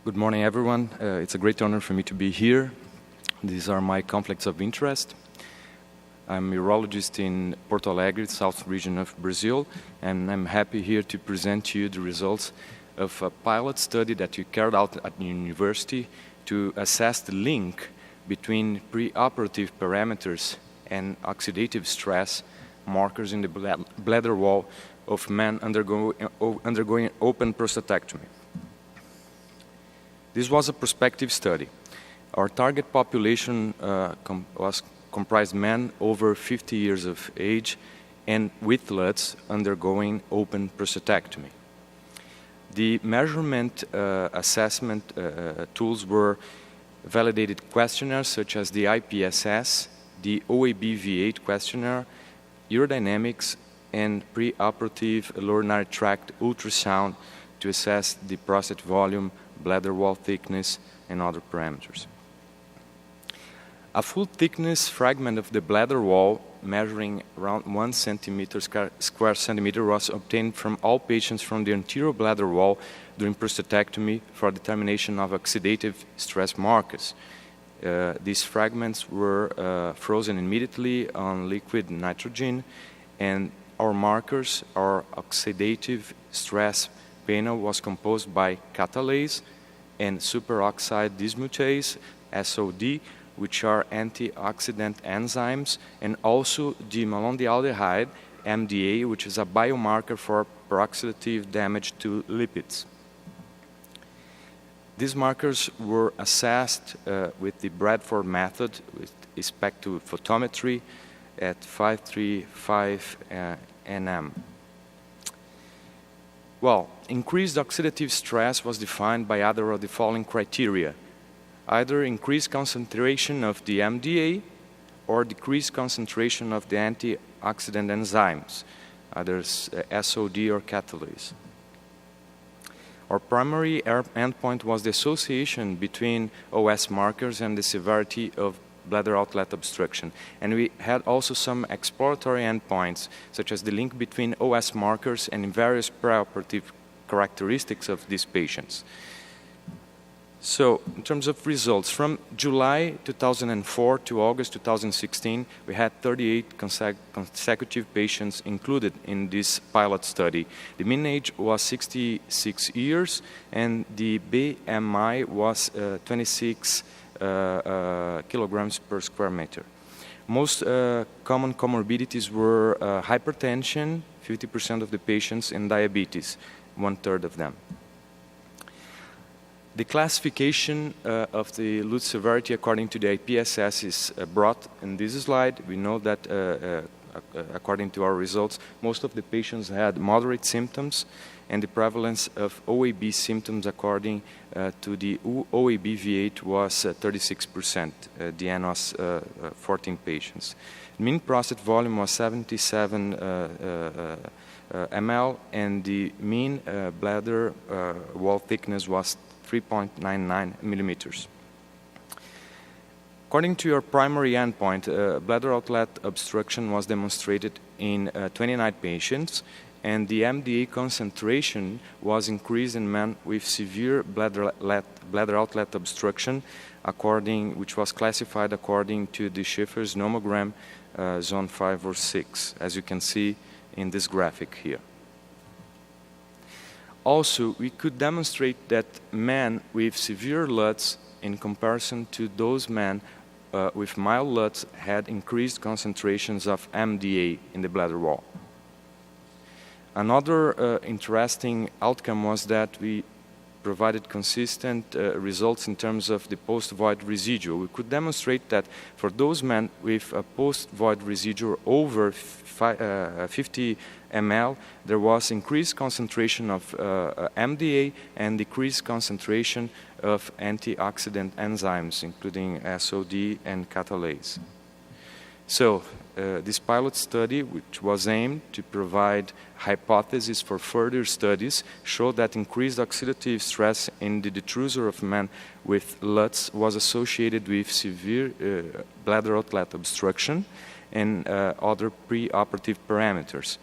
Good morning, everyone. It's a great honor for me to be here. These are my conflicts of interest. I'm a urologist in Porto Alegre, south region of Brazil, and I'm happy here to present to you the results of a pilot study that we carried out at the university to assess the link between preoperative parameters and oxidative stress markers in the bladder wall of men undergoing open prostatectomy. This was a prospective study. Our target population comprised men over 50 years of age and with LUTs undergoing open prostatectomy. The measurement assessment tools were validated questionnaires such as the IPSS, the OAB-V8 questionnaire, urodynamics, and preoperative urinary tract ultrasound to assess the prostate volume, bladder wall thickness, and other parameters. A full thickness fragment of the bladder wall measuring around 1 square centimeter was obtained from all patients from the anterior bladder wall during prostatectomy for determination of oxidative stress markers. These fragments were frozen immediately on liquid nitrogen, and our markers, our oxidative stress panel, was composed by catalase and superoxide dismutase, SOD, which are antioxidant enzymes, and also the malondialdehyde, MDA, which is a biomarker for peroxidative damage to lipids. These markers were assessed with the Bradford method with spectrophotometry at 535 nm. Well, increased oxidative stress was defined by either of the following criteria: either increased concentration of the MDA or decreased concentration of the antioxidant enzymes, either SOD or catalase. Our primary endpoint was the association between OS markers and the severity of bladder outlet obstruction. And we had also some exploratory endpoints, such as the link between OS markers and various preoperative characteristics of these patients. So, in terms of results, from July 2004 to August 2016, we had 38 consecutive patients included in this pilot study. The mean age was 66 years, and the BMI was 26 kilograms per square meter. Most common comorbidities were hypertension, 50% of the patients, and diabetes, 1/3 of them. The classification of the LUT severity according to the IPSS is brought in this slide. We know that according to our results, most of the patients had moderate symptoms, and the prevalence of OAB symptoms according to the OAB-V8 was 36%. The N was 14 patients. Mean prostate volume was 77 ml, and the mean bladder wall thickness was 3.99 millimeters. According to your primary endpoint, bladder outlet obstruction was demonstrated in 29 patients, and the MDA concentration was increased in men with severe bladder outlet obstruction, which was classified according to the Schiffer's nomogram zone 5 or 6, as you can see in this graphic here. Also, we could demonstrate that men with severe LUTs, in comparison to those men with mild LUTs, had increased concentrations of MDA in the bladder wall. Another interesting outcome was that we provided consistent results in terms of the post-void residual. We could demonstrate that for those men with a post-void residual over 50 ml, there was increased concentration of MDA and decreased concentration of antioxidant enzymes, including SOD and catalase. So, this pilot study, which was aimed to provide hypotheses for further studies, showed that increased oxidative stress in the detrusor of men with LUTs was associated with severe bladder outlet obstruction and other preoperative parameters.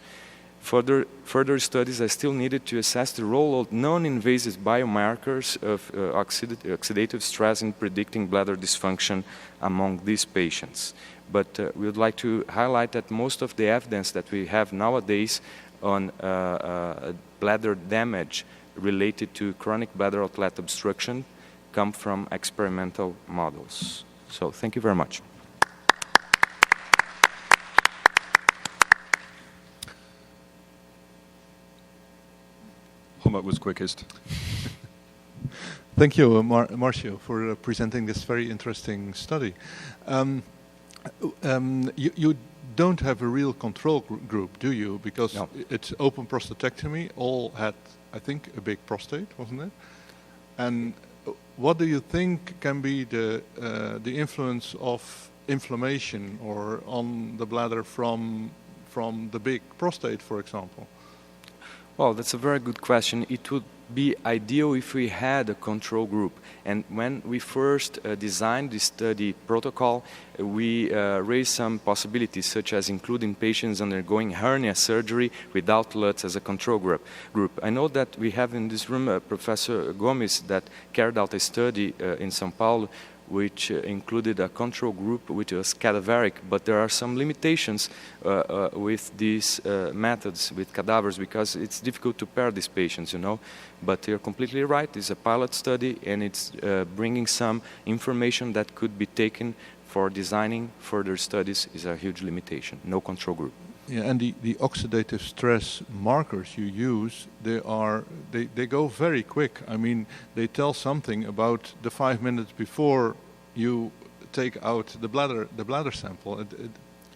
Further studies are still needed to assess the role of non-invasive biomarkers of oxidative stress in predicting bladder dysfunction among these patients. But we would like to highlight that most of the evidence that we have nowadays on bladder damage related to chronic bladder outlet obstruction come from experimental models. So thank you very much. Helmut was quickest. Thank you, Marcio, for presenting this very interesting study. You don't have a real control group, do you? Because no. It's open prostatectomy. All had, I think, a big prostate, wasn't it? And what do you think can be the influence of inflammation or on the bladder from the big prostate, for example? Well, that's a very good question. It would be ideal if we had a control group. And when we first designed the study protocol, we raised some possibilities, such as including patients undergoing hernia surgery without LUTS as a control group. I know that we have in this room Professor Gomes that carried out a study in São Paulo which included a control group which was cadaveric, but there are some limitations with these methods with cadavers because it's difficult to pair these patients, you know. But you're completely right, it's a pilot study and it's bringing some information that could be taken for designing further studies is a huge limitation, no control group. Yeah, and the oxidative stress markers you use, they go very quick. I mean, they tell something about the 5 minutes before you take out the bladder sample.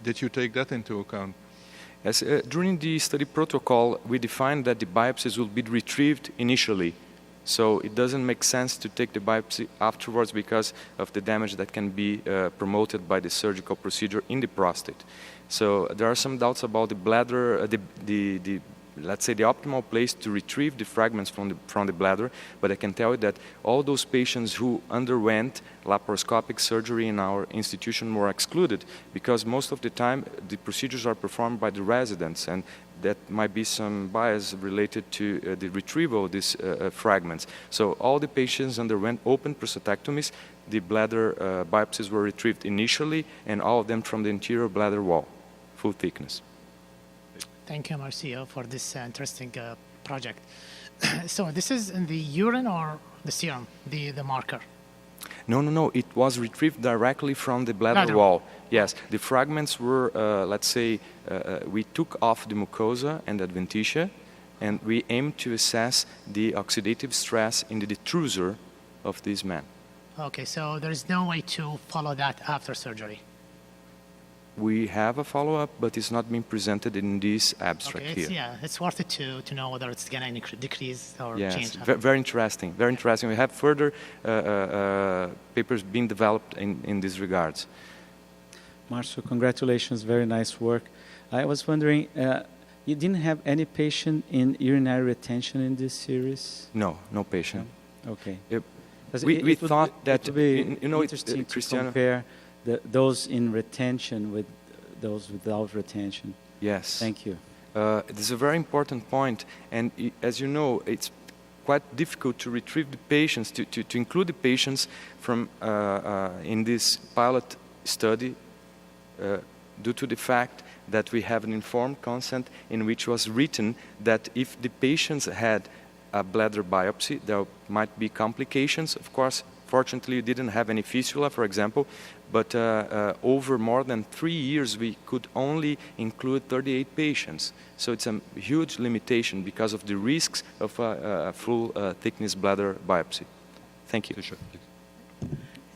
Did you take that into account? Yes, during the study protocol, we defined that the biopsies will be retrieved initially. So it doesn't make sense to take the biopsy afterwards because of the damage that can be promoted by the surgical procedure in the prostate. So there are some doubts about the bladder, let's say the optimal place to retrieve the fragments from the bladder, but I can tell you that all those patients who underwent laparoscopic surgery in our institution were excluded because most of the time the procedures are performed by the residents, and that might be some bias related to the retrieval of these fragments. So all the patients underwent open prostatectomies. The bladder biopsies were retrieved initially, and all of them from the anterior bladder wall, full thickness. Thank you, Marcio, for this interesting project. So this is in the urine or the serum, the marker? No. It was retrieved directly from the bladder wall. Yes, the fragments were, let's say, we took off the mucosa and adventitia, and we aimed to assess the oxidative stress in the detrusor of this man. Okay, so there is no way to follow that after surgery? We have a follow-up, but it's not being presented in this abstract here. Yeah, it's worth it to know whether it's going to decrease or change. Yes, very interesting, very interesting. We have further papers being developed in these regards. Marcio, congratulations, very nice work. I was wondering, you didn't have any patient in urinary retention in this series? No patient. No? Okay. We thought that, it would be you know, interesting to Cristiano, compare those in retention with those without retention. Yes. Thank you. This is a very important point, and as you know, it's quite difficult to retrieve the patients, to include the patients from in this pilot study due to the fact that we have an informed consent in which was written that if the patients had a bladder biopsy, there might be complications. Of course, fortunately, we didn't have any fistula, for example, but over more than 3 years, we could only include 38 patients. So it's a huge limitation because of the risks of a full thickness bladder biopsy. Thank you.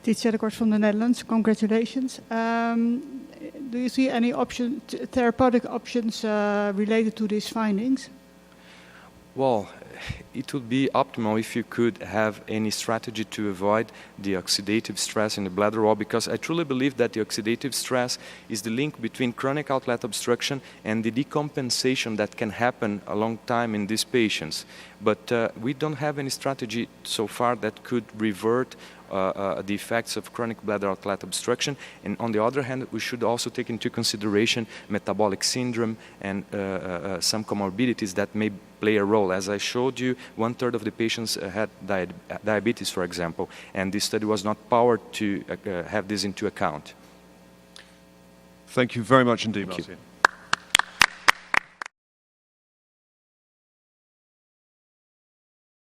Titia de Kort from the Netherlands. Congratulations. Do you see any therapeutic options related to these findings? Well, it would be optimal if you could have any strategy to avoid the oxidative stress in the bladder wall, because I truly believe that the oxidative stress is the link between chronic outlet obstruction and the decompensation that can happen a long time in these patients. But we don't have any strategy so far that could revert the effects of chronic bladder outlet obstruction. And on the other hand, we should also take into consideration metabolic syndrome and some comorbidities that may play a role. As I showed you, 1/3 of the patients had diabetes, for example, and this study was not powered to have this into account. Thank you very much indeed, Thank you. Marcia.